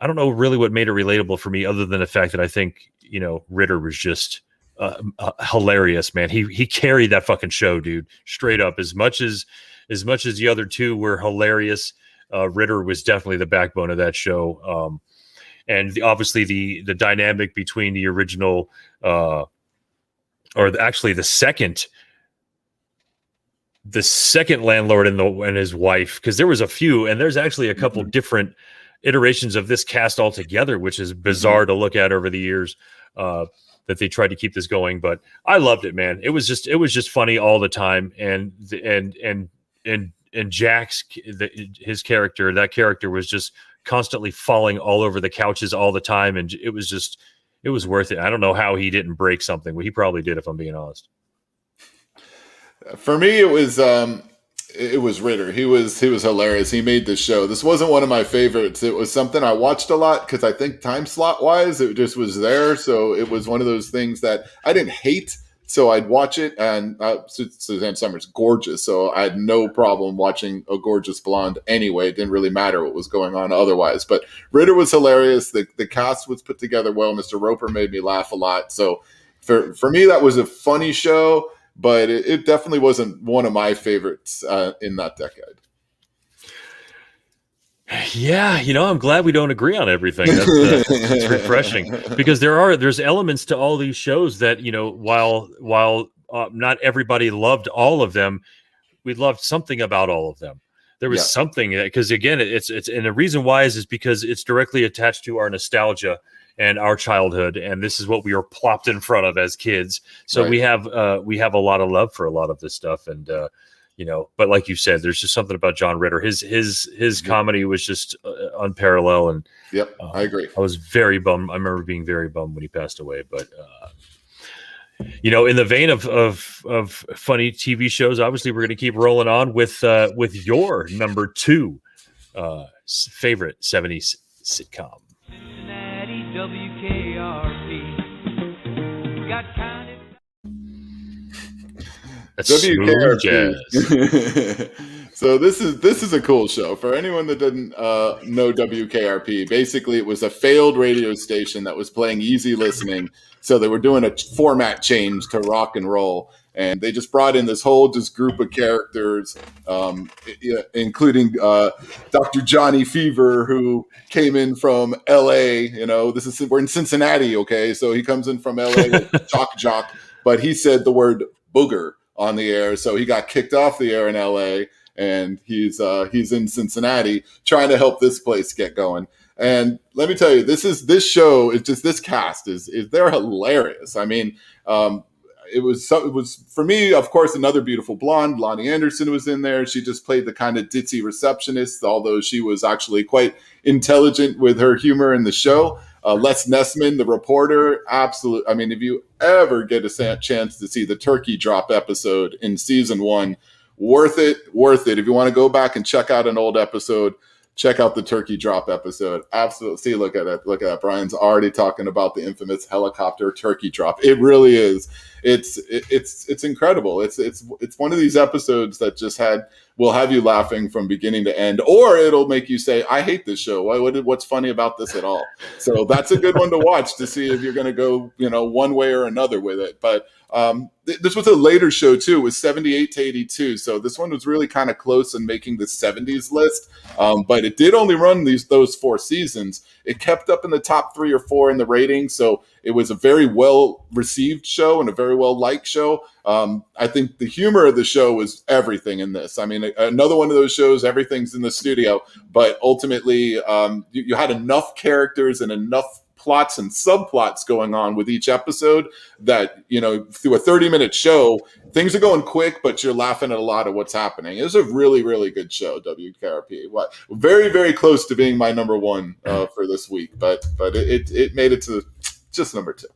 I don't know really what made it relatable for me, other than the fact that I think, Ritter was just hilarious, man. He carried that fucking show, dude, straight up. As much as the other 2 were hilarious, Ritter was definitely the backbone of that show. And obviously the dynamic between the original, actually the second landlord and his wife, because there was a few, and there's actually a couple different iterations of this cast altogether, which is bizarre to look at over the years. that they tried to keep this going, but I loved it, man. It was just funny all the time. And Jack's, his character, that character was just constantly falling all over the couches all the time. And it was worth it. I don't know how he didn't break something. Well, he probably did, if I'm being honest. For me, it was Ritter. He was hilarious. He made this show. This wasn't one of my favorites. It was something I watched a lot because I think time slot wise, it just was there. So it was one of those things that I didn't hate. So I'd watch it, and Suzanne Summers, gorgeous. So I had no problem watching a gorgeous blonde anyway. It didn't really matter what was going on otherwise. But Ritter was hilarious. The cast was put together well. Mr. Roper made me laugh a lot. So for me, that was a funny show, but it definitely wasn't one of my favorites in that decade. Yeah, I'm glad we don't agree on everything. That's refreshing, because there's elements to all these shows that, while not everybody loved all of them, we loved something about all of them. There was something, because again, it's and the reason why is because it's directly attached to our nostalgia and our childhood, and this is what we were plopped in front of as kids. So right. we have a lot of love for a lot of this stuff, and but like you said, there's just something about John Ritter. His comedy was just unparalleled. And I agree. I was very bummed. I remember being very bummed when he passed away. But in the vein of funny TV shows, obviously we're going to keep rolling on with your number 2 favorite 70s sitcom. Cincinnati WKRP. Got kind of. That's WKRP. Jazz. So this is a cool show. For anyone that didn't know WKRP, basically it was a failed radio station that was playing easy listening. So they were doing a format change to rock and roll, and they just brought in this whole group of characters, including Dr. Johnny Fever, who came in from L.A. We're in Cincinnati, okay? So he comes in from L.A. with Chalk Jock, but he said the word booger on the air, so he got kicked off the air in LA, and he's in Cincinnati trying to help this place get going. And let me tell you, this show is just, this cast is they're hilarious. I mean, it was for me, of course, another beautiful blonde. Lonnie Anderson was in there. She just played the kind of ditzy receptionist, although she was actually quite intelligent with her humor in the show. Les Nessman, the reporter, absolute. I mean, if you ever get a chance to see the turkey drop episode in season 1, worth it. If you want to go back and check out an old episode, check out the turkey drop episode. Absolutely. See, look at that. Brian's already talking about the infamous helicopter turkey drop. It really is. It's incredible. It's one of these episodes that just will have you laughing from beginning to end, or it'll make you say, I hate this show. What's funny about this at all? So that's a good one to watch to see if you're going to go, one way or another with it. But this was a later show too. It was 78 to 82. So this one was really kind of close in making the 70s list. But it did only run those 4 seasons. It kept up in the top 3 or 4 in the ratings. So it was a very well received show and a very well liked show. I think the humor of the show was everything in this. I mean, another one of those shows, everything's in the studio, but ultimately you had enough characters and enough plots and subplots going on with each episode that, through a 30-minute show, things are going quick, but you're laughing at a lot of what's happening. It was a really, really good show, WKRP. Very, very close to being my number 1 for this week, but it made it to just number 2.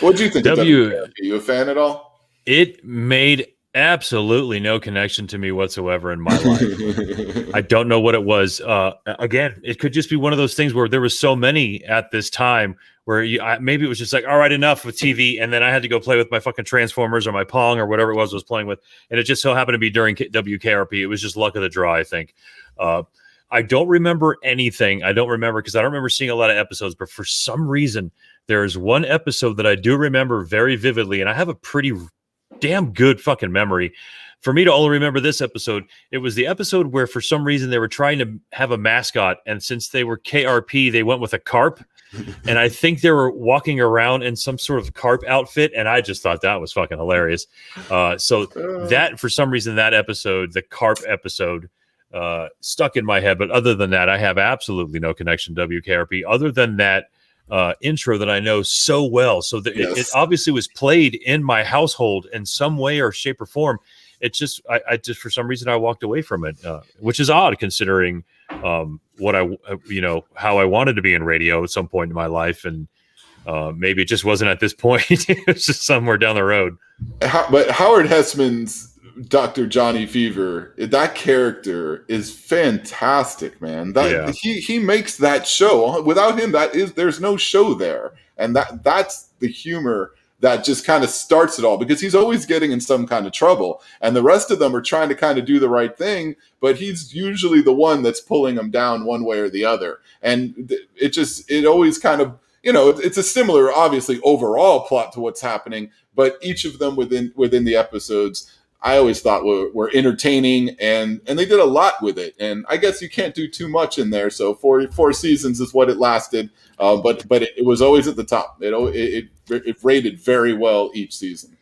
What do you think of WKRP? You a fan at all? It made absolutely no connection to me whatsoever in my life. I don't know what it was. Again, it could just be one of those things where there was so many at this time where maybe it was just like, all right, enough with TV. And then I had to go play with my fucking Transformers or my Pong or whatever it was I was playing with. And it just so happened to be during WKRP. It was just luck of the draw, I think. I don't remember anything. I don't remember because I don't remember seeing a lot of episodes, but for some reason, there's one episode that I do remember very vividly, and I have a pretty damn good fucking memory. For me to only remember this episode, it was the episode where for some reason they were trying to have a mascot, and since they were KRP, they went with a carp. And I think they were walking around in some sort of carp outfit, and I just thought that was fucking hilarious. So that, for some reason, that episode, the carp episode, stuck in my head. But other than that, I have absolutely no connection to WKRP. Other than that, intro that I know so well. So that it Yes. obviously was played in my household in some way or shape or form. It just, I just, for some reason, I walked away from it, which is odd considering what how I wanted to be in radio at some point in my life. And maybe it just wasn't at this point. It was just somewhere down the road. But Howard Hessman's Dr. Johnny Fever, that character is fantastic, man. He makes that show. Without him, there's no show there. And that's the humor that just kind of starts it all, because he's always getting in some kind of trouble, and the rest of them are trying to kind of do the right thing, but he's usually the one that's pulling them down one way or the other. And it always kind of, it's a similar, obviously, overall plot to what's happening, but each of them within the episodes, I always thought were entertaining, and they did a lot with it. And I guess you can't do too much in there. So four seasons is what it lasted, but it was always at the top. It rated very well each season.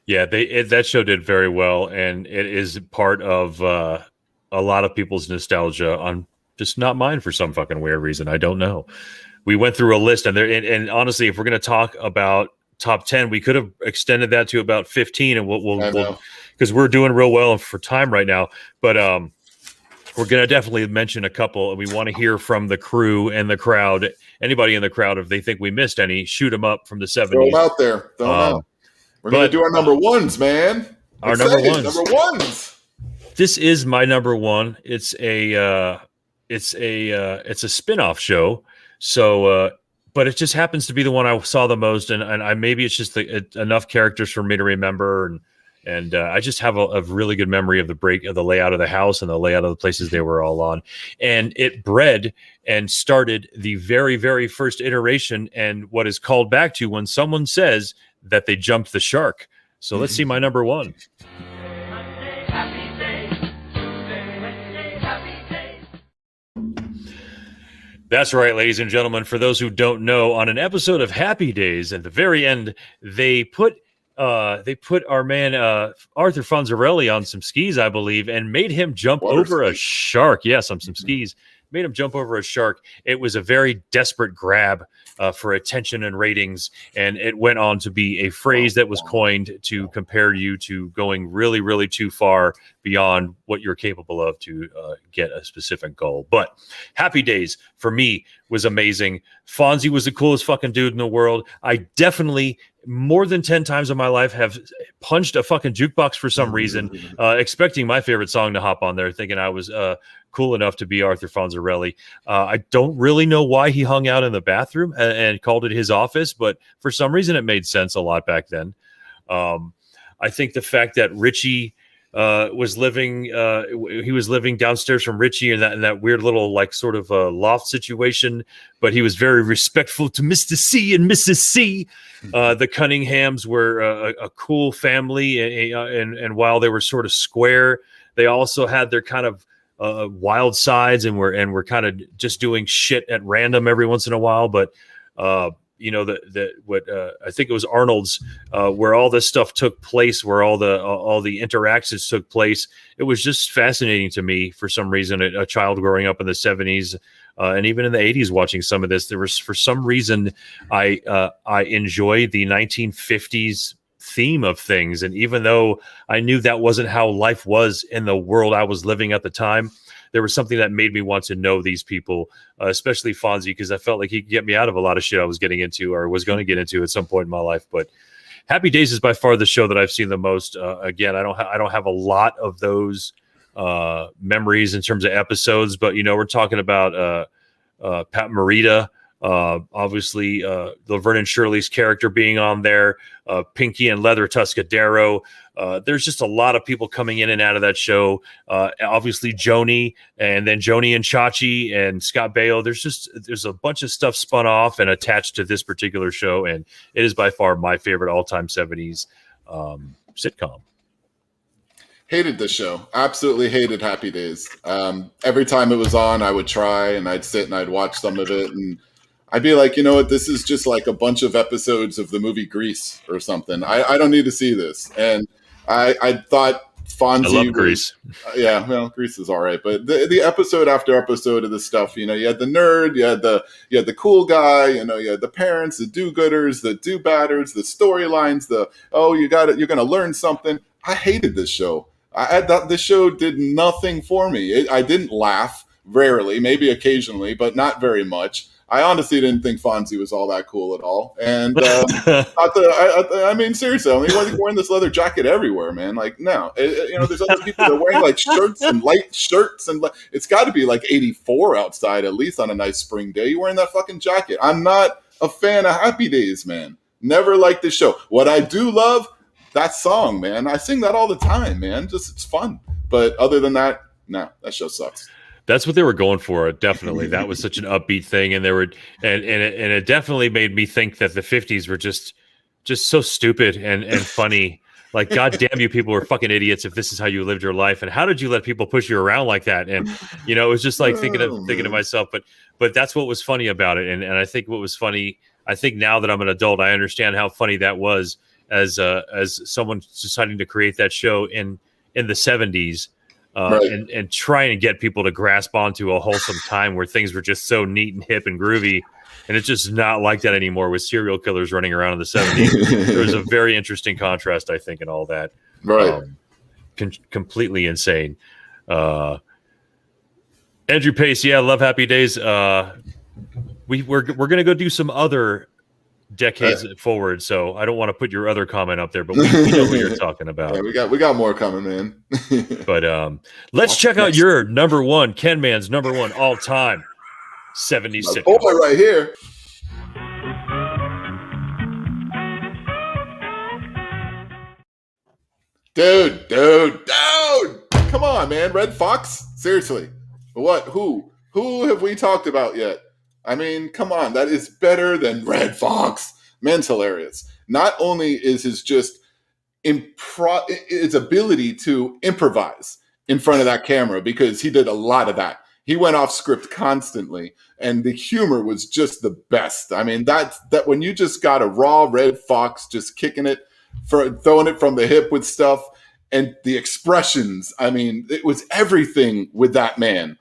Yeah, that show did very well, and it is part of a lot of people's nostalgia, on just not mine for some fucking weird reason. I don't know. We went through a list, and honestly, if we're going to talk about top 10, we could have extended that to about 15, and we'll because we're doing real well for time right now. But we're going to definitely mention a couple, and we want to hear from the crew and the crowd. Anybody in the crowd, if they think we missed any, shoot them up from the 70s. Throw them out there. Throw them out. We're going to do our number ones, man. Our number ones. Number ones. This is my number one. It's a spin-off show. So, but it just happens to be the one I saw the most, and I maybe it's just enough characters for me to remember, and I just have a really good memory of the layout of the house and the layout of the places they were all on, and it bred and started the very, very first iteration, and what is called back to when someone says that they jumped the shark. So let's see my number one. That's right, ladies and gentlemen. For those who don't know, on an episode of Happy Days, at the very end, they put our man Arthur Fonzarelli on some skis, I believe, and made him jump over a shark. Yes, on some skis. Made him jump over a shark. It was a very desperate grab for attention and ratings, and it went on to be a phrase that was coined to compare you to going really, really too far beyond what you're capable of to get a specific goal. But Happy Days, for me, was amazing. Fonzie was the coolest fucking dude in the world. I definitely, more than 10 times in my life, have punched a fucking jukebox for some reason, expecting my favorite song to hop on there, thinking I was cool enough to be Arthur Fonzarelli. I don't really know why he hung out in the bathroom and called it his office, but for some reason it made sense a lot back then. I think the fact that Richie was living downstairs from Richie in that weird little sort of loft situation, but he was very respectful to Mr. C and Mrs. C. The Cunninghams were a cool family, and while they were sort of square, they also had their kind of wild sides, and were kind of just doing shit at random every once in a while. But I think it was Arnold's, where all this stuff took place, where all the interactions took place. It was just fascinating to me for some reason. A child growing up in the 70s, and even in the 80s, watching some of this, there was, for some reason, I enjoyed the 1950s theme of things. And even though I knew that wasn't how life was in the world I was living at the time, there was something that made me want to know these people, especially Fonzie, because I felt like he could get me out of a lot of shit I was getting into or was going to get into at some point in my life. But Happy Days is by far the show that I've seen the most. Again, I don't have a lot of those memories in terms of episodes, but we're talking about Pat Morita, obviously Laverne and Shirley's character being on there, Pinky and Leather Tuscadero. There's just a lot of people coming in and out of that show. Obviously Joni, and then Joni and Chachi and Scott Baio. There's a bunch of stuff spun off and attached to this particular show, and it is by far my favorite all-time 70s sitcom. Hated this show. Absolutely hated Happy Days. Every time it was on, I would try, and I'd sit and I'd watch some of it, and I'd be like, you know what, this is just like a bunch of episodes of the movie Grease or something. I don't need to see this. And I thought Fonzie. I love Grease. Yeah, well, Grease is all right, but the episode after episode of the stuff, you had the nerd, you had the cool guy, you had the parents, the do-gooders, the do-badders, the storylines, you're gonna learn something. I hated this show. I thought this show did nothing for me. I didn't laugh, rarely, maybe occasionally, but not very much. I honestly didn't think Fonzie was all that cool at all. And I mean, seriously, he's wearing this leather jacket everywhere, man. Like, no, there's other people that are wearing like shirts and light shirts, and it's got to be like 84 outside at least on a nice spring day. You're wearing that fucking jacket. I'm not a fan of Happy Days, man. Never liked this show. What I do love, that song, man. I sing that all the time, man. It's fun. But other than that, no, that show sucks. That's what they were going for. Definitely. That was such an upbeat thing. And it definitely made me think that the 50s were just so stupid and funny. Like, God damn, you people were fucking idiots if this is how you lived your life. And how did you let people push you around like that? And, it was just like thinking to myself, but that's what was funny about it. And I think what was funny, I think now that I'm an adult, I understand how funny that was as someone deciding to create that show in the 70s. Right. And trying to get people to grasp onto a wholesome time where things were just so neat and hip and groovy. And it's just not like that anymore with serial killers running around in the 70s. There was a very interesting contrast, I think, in all that. Right. Completely insane. Andrew Pace, yeah, love Happy Days. We're going to go do some other decades forward, so I don't want to put your other comment up there, but we know what you're talking about. Yeah, we got more coming, man. But let's check out your number one, KenMan's number one all time 76. My boy right here. Dude. Come on, man. Red Fox? Seriously. What? Who have we talked about yet? I mean, come on, that is better than Red Fox. Man's hilarious. Not only is his his ability to improvise in front of that camera, because he did a lot of that. He went off script constantly, and the humor was just the best. I mean, that when you just got a raw Red Fox just kicking it, throwing it from the hip with stuff, and the expressions. I mean, it was everything with that man.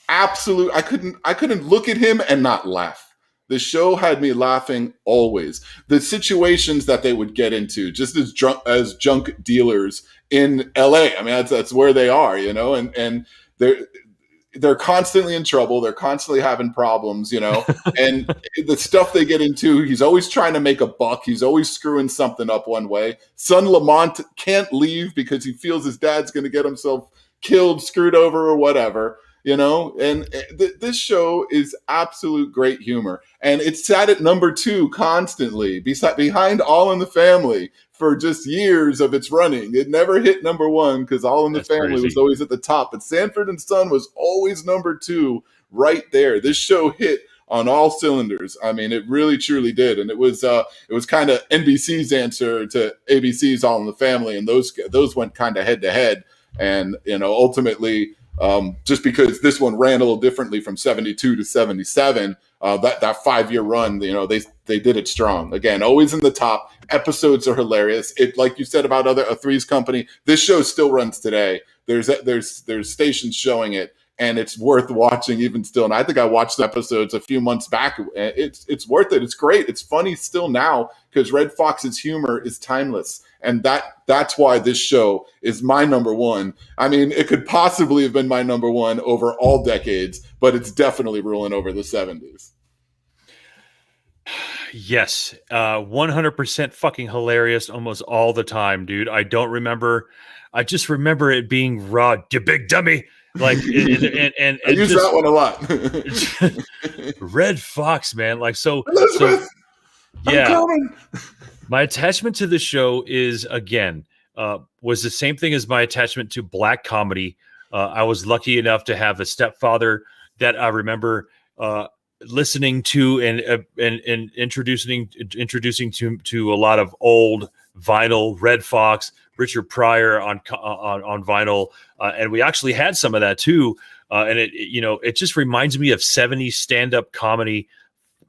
Absolute. I couldn't look at him and not laugh. The show had me laughing always. The situations that they would get into, just as junk dealers in LA. I mean, that's where they are, and they're constantly in trouble. They're constantly having problems, and the stuff they get into, he's always trying to make a buck. He's always screwing something up one way. Son Lamont can't leave because he feels his dad's going to get himself killed, screwed over, or whatever. And this show is absolute great humor. And it sat at number 2 constantly, behind All in the Family for just years of its running. It never hit number 1 because All in the Family crazy. Was always at the top. But Sanford and Son was always number 2 right there. This show hit on all cylinders. I mean, it really, truly did. And it was kind of NBC's answer to ABC's All in the Family. And those went kind of head to head. And, ultimately, just because this one ran a little differently from 72 to 77, that 5-year run, they did it strong. Again, always in the top. Episodes are hilarious. It, like you said about a Three's Company, this show still runs today. There's stations showing it, and it's worth watching even still. And I think I watched the episodes a few months back. It's worth it. It's great. It's funny still now because Red Fox's humor is timeless. And that's why this show is my number 1. I mean, it could possibly have been my number 1 over all decades, but it's definitely ruling over the 70s. Yes. 100% fucking hilarious almost all the time, dude. I just remember it being raw, you big dummy. Like, and I use that one a lot. Red Fox, man. Like, so I'm coming. My attachment to the show is, again, was the same thing as my attachment to black comedy. I was lucky enough to have a stepfather that I remember listening to and introducing to a lot of old vinyl, Red Fox, Richard Pryor on vinyl, and we actually had some of that too. And it just reminds me of 70s stand-up comedy,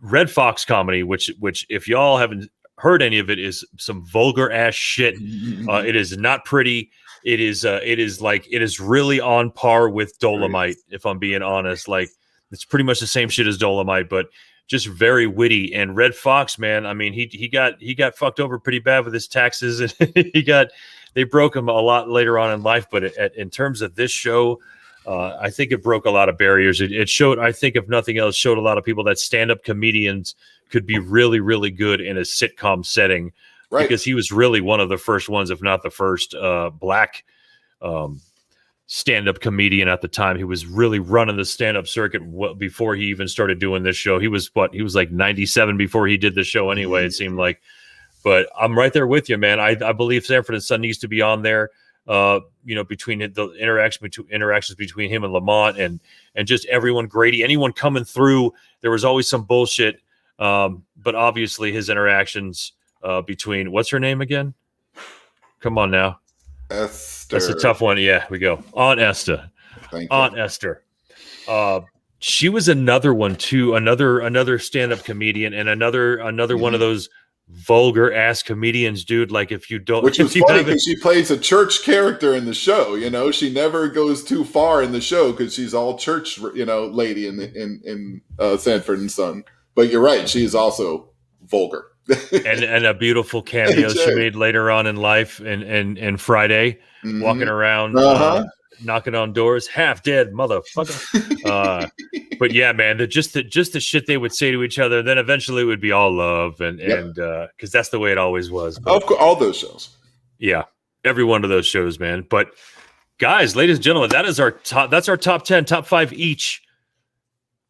Red Fox comedy, which if y'all haven't heard any of it, is some vulgar ass shit. It is not pretty. it is really on par with Dolomite, if I'm being honest. Like, it's pretty much the same shit as Dolomite, but just very witty. And Red Fox, man, I mean, he got fucked over pretty bad with his taxes, and they broke him a lot later on in life. But in terms of this show, I think it broke a lot of barriers. It showed, I think, if nothing else, showed a lot of people that stand-up comedians could be really, really good in a sitcom setting. Right. Because he was really one of the first ones, if not the first, black stand-up comedian at the time. He was really running the stand-up circuit before he even started doing this show. He was like 97 before he did the show anyway, it seemed like. But I'm right there with you, man. I believe Sanford and Son needs to be on there. Between the interactions between him and Lamont and just everyone, Grady, anyone coming through, there was always some bullshit. But obviously his interactions between, what's her name again? Come on now. Esther. That's a tough one. Yeah, we go. Aunt Esther. Aunt Esther. She was another one too. Another stand-up comedian and another one of those vulgar ass comedians, dude. Like, if you don't, which was funny because she plays a church character in the show. She never goes too far in the show because she's all church, lady in Sanford and Son. But you're right, she is also vulgar. and a beautiful cameo she made later on in life and Friday, walking around knocking on doors, half dead motherfucker. But yeah, man, just the shit they would say to each other, then eventually it would be all love and because that's the way it always was. But, of course, all those shows. Yeah, every one of those shows, man. But guys, ladies and gentlemen, that's our top 10, top 5 each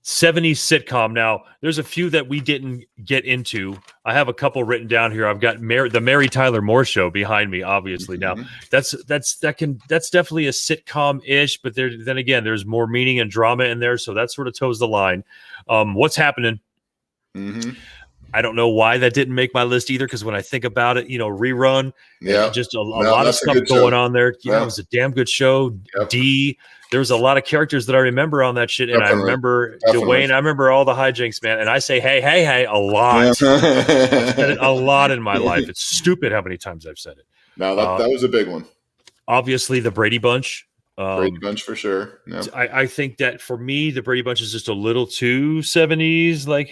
70s sitcom. Now, there's a few that we didn't get into. I have a couple written down here. I've got the Mary Tyler Moore Show behind me, obviously. Now, that's definitely a sitcom-ish, but then again, there's more meaning and drama in there, so that sort of toes the line. What's Happening? I don't know why that didn't make my list either, because when I think about it, Rerun, just a lot of stuff going on there. It was a damn good show. Yep. There was a lot of characters that I remember on that shit, and I remember Dwayne. I remember all the hijinks, man. And I say, hey, a lot. I've said it a lot in my life. It's stupid how many times I've said it. No, that was a big one. Obviously, the Brady Bunch. Brady Bunch for sure. No. I think that for me, the Brady Bunch is just a little too 70s. Like,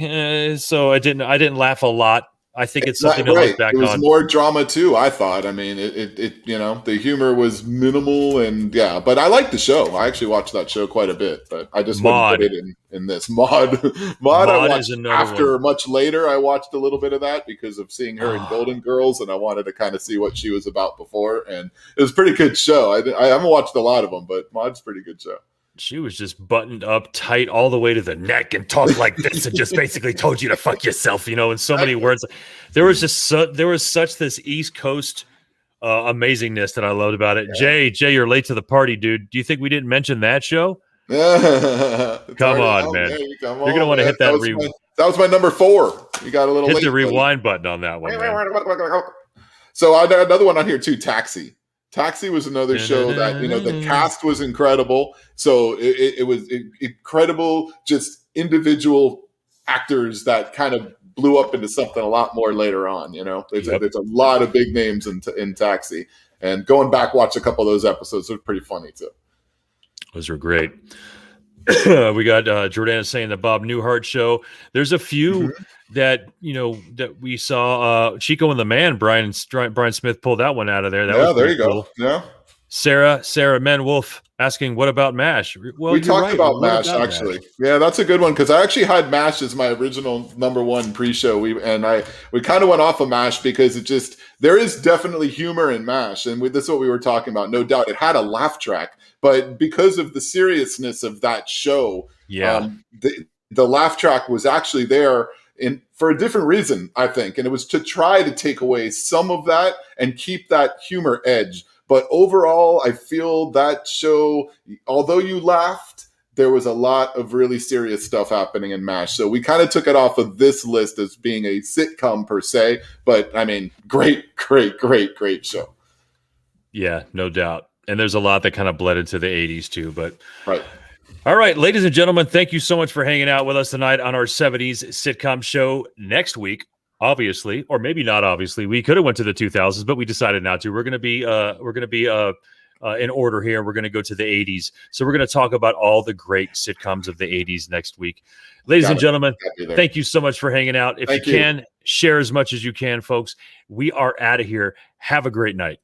so I didn't laugh a lot. I think it's something to look back on. It was more drama too, I thought. I mean, it the humor was minimal but I liked the show. I actually watched that show quite a bit, but I just wouldn't put it in this. Maud I watched after much later. I watched a little bit of that because of seeing her in Golden Girls, and I wanted to kind of see what she was about before, and it was a pretty good show. I haven't watched a lot of them, but Maud's a pretty good show. She was just buttoned up tight all the way to the neck and talked like this and just basically told you to fuck yourself, in so many words. There was such this East Coast amazingness that I loved about it. Jay, you're late to the party, dude. Do you think we didn't mention that show? Come on, man. You're going to want to hit that. That was my number 4. You got a little hit late. The rewind button on that one. So I got another one on here too, Taxi. Taxi was another show that, the cast was incredible. So it was incredible, just individual actors that kind of blew up into something a lot more later on. There's a lot of big names in Taxi. And going back, watch a couple of those episodes was pretty funny too. Those were great. We got Jordana saying the Bob Newhart Show. There's a few that that we saw. Chico and the Man. Brian Smith pulled that one out of there. That was there you cool. go. Yeah. Sarah Wolf asking, "What about MASH?" Well, we talked about MASH actually. MASH. Yeah, that's a good one because I actually had MASH as my original number 1 pre-show. We kind of went off of MASH because there is definitely humor in MASH, and this is what we were talking about. No doubt, it had a laugh track. But because of the seriousness of that show, the laugh track was actually there for a different reason, I think. And it was to try to take away some of that and keep that humor edge. But overall, I feel that show, although you laughed, there was a lot of really serious stuff happening in MASH. So we kind of took it off of this list as being a sitcom per se. But, I mean, great show. Yeah, no doubt. And there's a lot that kind of bled into the 80s too, but all right, ladies and gentlemen, thank you so much for hanging out with us tonight on our 70s sitcom show. Next week, obviously, or maybe not obviously, we could have went to the 2000s, but we decided not to. We're going to be in order here. We're going to go to the 80s. So we're going to talk about all the great sitcoms of the 80s next week. Ladies and gentlemen, thank you so much for hanging out. If you can, share as much as you can, folks. We are out of here. Have a great night.